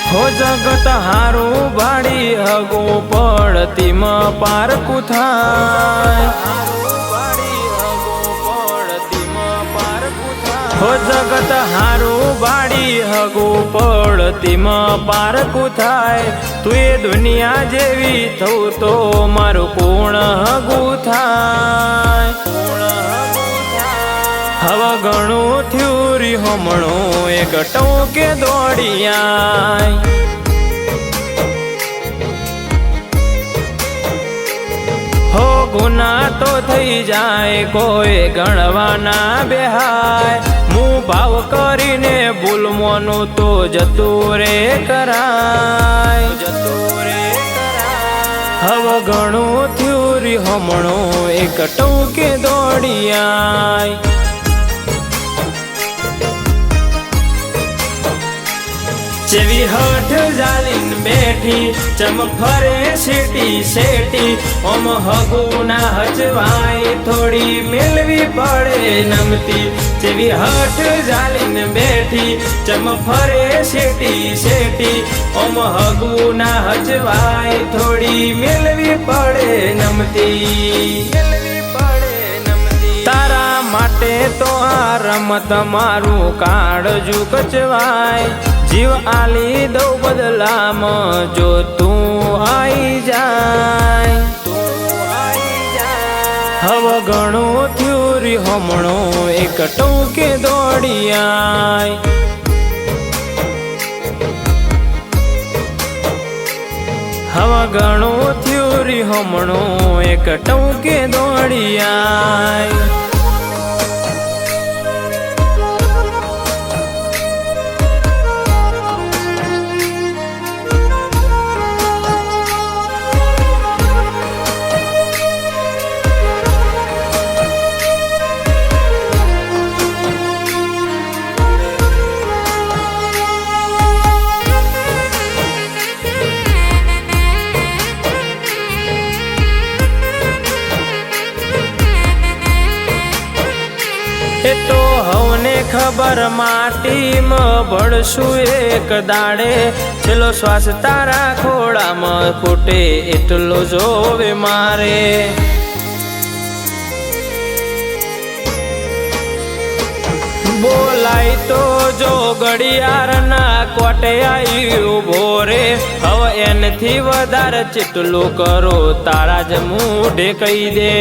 हो जगत हारू भाड़ी हगो पड़ती में पारकू थाय। हो जगत हारू भाड़ी हगो पड़ती में पारकू थाय। तू ये दुनिया जेवी थऊ तो मारू कोण हगू थाय। हवा घणो थ्यूरी हमणो एक टोके दौड़ी आय। हो गुना तो थई जाए कोई गणवा ना बेहाय। मुँह भाव करीने भूलमोनु तो जतू रे कराय। हवा घणो थ्यूरी हमणो एक टोके दौड़ी आय। जेवी हठ जालीन बैठी चमक फरे सीटी सेटी। ओम हगू ना हजवाई थोड़ी मिलवी पड़े नमती। जेवी हठ जालीन बैठी चमक फरे सीटी सेटी। ओम हगू ना हजवाई थोड़ी मिलवी पड़े नमती। तारा माटे तो आ रमत मारू काळजू कचवाय। जीव आली दो बदला में जो तू आई जाय। हवा घणो थ्यूरी हमणो एक टोके दौड़ी आय। हवा घणो थ्यूरी हमणो एक टोके दौड़ी आय। तो हवने खबर माटी में भड़शु एक दाड़े। छेलो श्वास तारा खोड़ा में फूटे एटलो जोवे मारे। बोलाई तो जो घड़ियार ना कोटे आई उभो रे। हव एन थी वधार चिटलो करो तारा ज मूढे कही दे।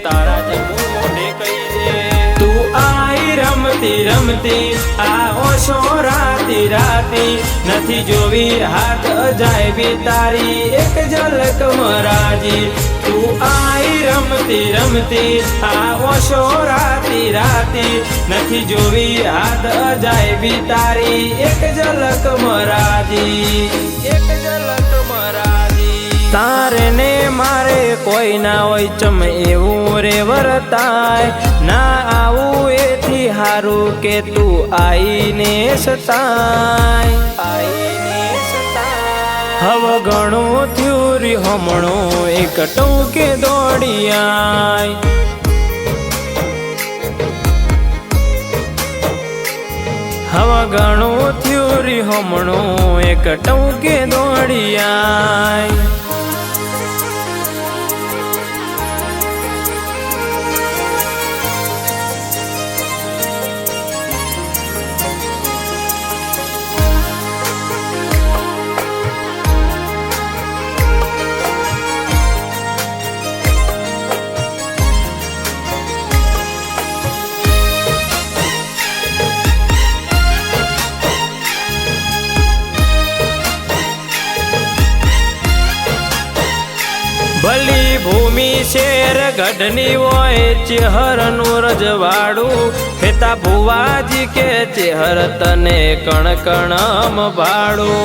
तारा ज मूढे कही दे। तू आई रमती रमती आओ शो राती राती। नथी जोवी हाथ जाए भी तारी एक झलक मराजी। तू आई रमती रमती आओ शो राती राती। नथी जोवी हाथ जाए भी तारी एक झलक मराजी। एक झलक मराजी। तारे ने मारे कोई ना होय चम एवं रे वर्ताय। ना आऊ एथी हारू के तू आई ने सताय। हव घणो थ्यूरी हमणो एक टोके दौड़ी आय। हवा घणो थ्यूरी हमणो एक टोके दौड़ी आय। भली भूमि शेर गढ़नी वोय चेहर नु रजवाड़ू। हेता भुवाजी के चेहर तने कण कणम भाड़ू।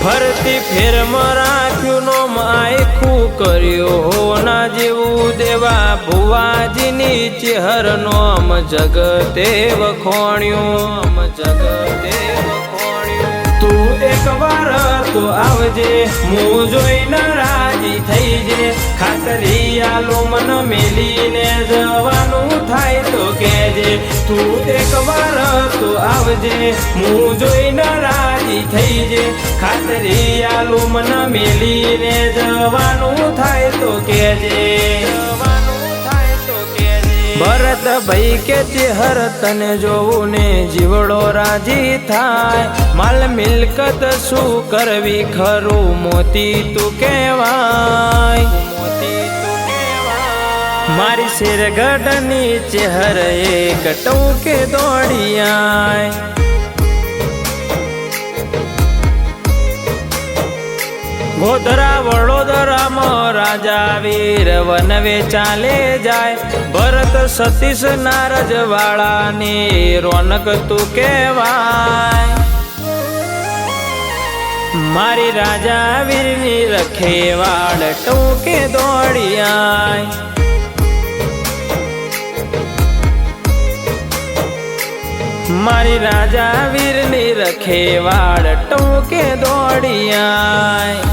फरती फेर राख्यू नो आखू कर्यो हो ना जेवू देवा। भुवाजी नी चेहर नोम जगते वखोण्यो। जगते तू एक बार तो आवजे मुँ जोईने राजी थई जे। खातरी आलो मन मेलीने जवानुं थाय तो कहेजे। તું એક વાર તો આવજે, હું જોઈને રાજી થઈ જે, ખાતરી આલુ મન મેલીને જવાનું થાય તો કેજે, ભરત ભાઈ કે ચેહર તને જોવું ને જીવડો રાજી થાય, માલ મિલકત શું કરવી ખરું મોતી તું કહેવાય, મારી શેરગઢની ચેહર એક ટૂંકે દોડી આય, ગોધરા વડોદરામાં રાજા વીર વનવે ચાલે જાય, ભરત સતીશ નારજવાળાની રોનક તું કહેવાય, મારી રાજા વીરની રખેવાડ ટૂંકે દોડી આય, મારી રાજા વીરની રખેવાડ ટૂંકે દોડી આય.